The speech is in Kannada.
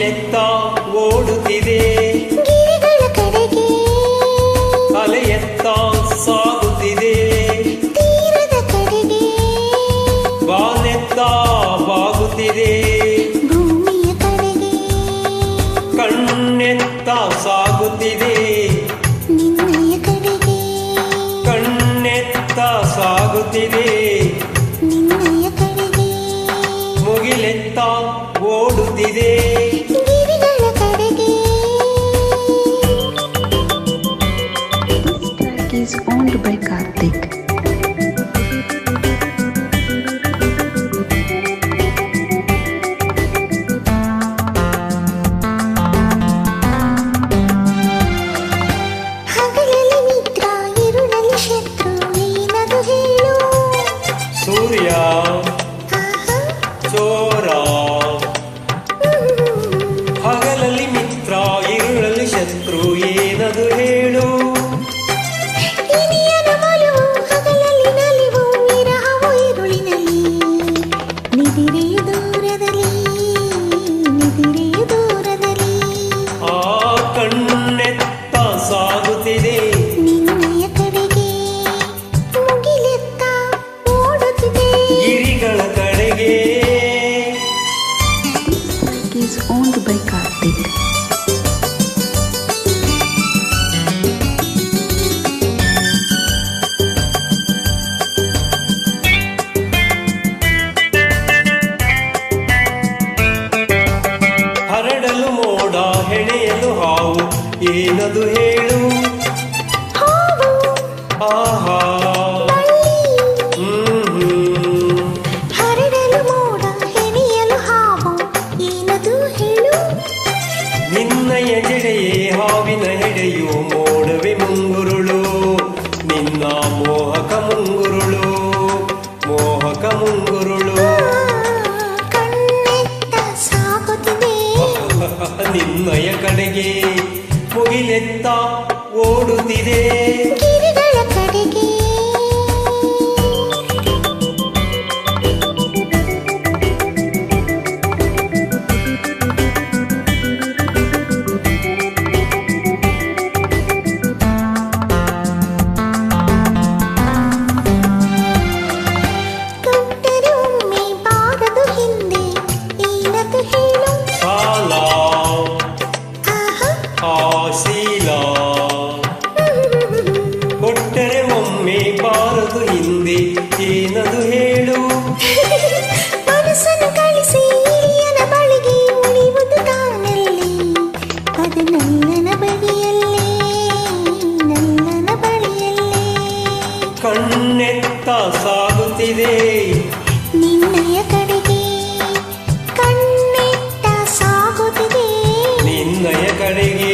ಮುಗಿಲೆತ್ತ ಓಡುತ್ತಿದೆ ಗಿರಿಗಳ ಕಡೆಗೆ, ಅಲೆಯೆತ್ತ ಸಾಗುತ್ತಿದೆ ತೀರದ ಕಡೆಗೆ, ಬಾನೆತ್ತ ಬಾಗುತ್ತಿದೆ ಭೂಮಿಯ ಕಡೆಗೆ, ಕಣ್ಣೆತ್ತ ಸಾಗುತ್ತಿದೆ ನಿನ್ನಯ ಕಡೆಗೆ, ಕಣ್ಣೆತ್ತ ಸಾಗುತ್ತಿದೆ ನಿನ್ನಯ ಕಡೆಗೆ, ಮುಗಿಲೆತ್ತ ಓಡುತ್ತಿದೆ ಗಿರಿಗಳ ಕಡೆಗೆ. This track is owned by Karthik. ಹಗಲಲ್ಲಿ ಮಿತ್ರ, ಇರುಳಲ್ಲಿ ಶತ್ರು, ಏನದು ಹೇಳು? ಸೂರ್ಯ ಆಹಾ, ಚೋರ ಹಗಲಲ್ಲಿ ಮಿತ್ರ ഇരുಳಲ್ಲಿ ಶತ್ರು ಏನದು ಹೇಳು ಇನಿಯನ ಒಲವು, ಹಗಲಲ್ಲಿ ನಲಿವು, ವಿರಹವು ಇರುಳಿನಲ್ಲಿ, ನಿದಿರೆಯು ದೂರದಲ್ಲಿ, ನಿದಿರೆಯು ದೂರದಲ್ಲಿ, ಆ ಕಣ್ಣೆತ್ತ ಸಾಗುತ್ತಿದೆ ನಿನ್ನಯ ಕಡೆಗೆ, ಮುಗಿಲೆತ್ತ ಓಡುತ್ತಿದೆ. ಗಿರಿಗಳ ಕಡೆಗೆ This track is owned by Karthik. ಹರಡಲು ಮೋಡ ಹೆಣೆಯಲು ಹಾವು ಏನದು ಹೇಳು ಹಾವು, ಆಹಾ ಹರಡಲು ಮೋಡ, ಹೆಣೆಯಲು ಹಾವು, ಏನದು ಹೇಳು? ನಿನ್ನಯ ಜಡೆಯೇ ಹಾವಿನ ಹೆಡೆಯು ಮೋಡವೆ ಮುಂಗುರುಳು ನಿನ್ನ ಮೋಹಕ ಮುಂಗುರುಳು ಮೋಹಕ ಮುಂಗುರುಳು ಕಣ್ಣೆತ್ತ ಸಾಗುತ್ತಿದೆ ನಿನ್ನಯ ಕಡೆಗೆ ಮುಗಿಲೆತ್ತ ಓಡುತ್ತಿದೆ ಗಿರಿಗಳ ಕಡೆಗೆ. ಕೊಟ್ಟರೆ ಒಮ್ಮೆ ಬಾರದು ಹಿಂದೆ, ಏನದು ಹೇಳು? ಸಾಲ ಆಹಾ, ಆಶೀಲ ಕೊಟ್ಟರೆ ಒಮ್ಮೆ ಬಾರದು ಹಿಂದೆ ಏನದು ಹೇಳು ಮನಸ್ಸನ್ನು ಕಳಿಸಿ ಇಳಿಯನ ಬಳಿಗೆ ಉಳಿಯುವುದು ತಾನಲ್ಲಿ, ಅದು ನಲ್ಲನ ಬಳಿಯಲ್ಲೇ, ನಲ್ಲನ ಬಳಿಯಲ್ಲೇ, ಕಣ್ಣೆತ್ತ ಸಾಗುತ್ತಿದೆ ನಿನ್ನಯ ಕಡೆಗೆ, ಕಣ್ಣೆತ್ತ ಸಾಗುತ್ತಿದೆ ನಿನ್ನಯ ಕಡೆಗೆ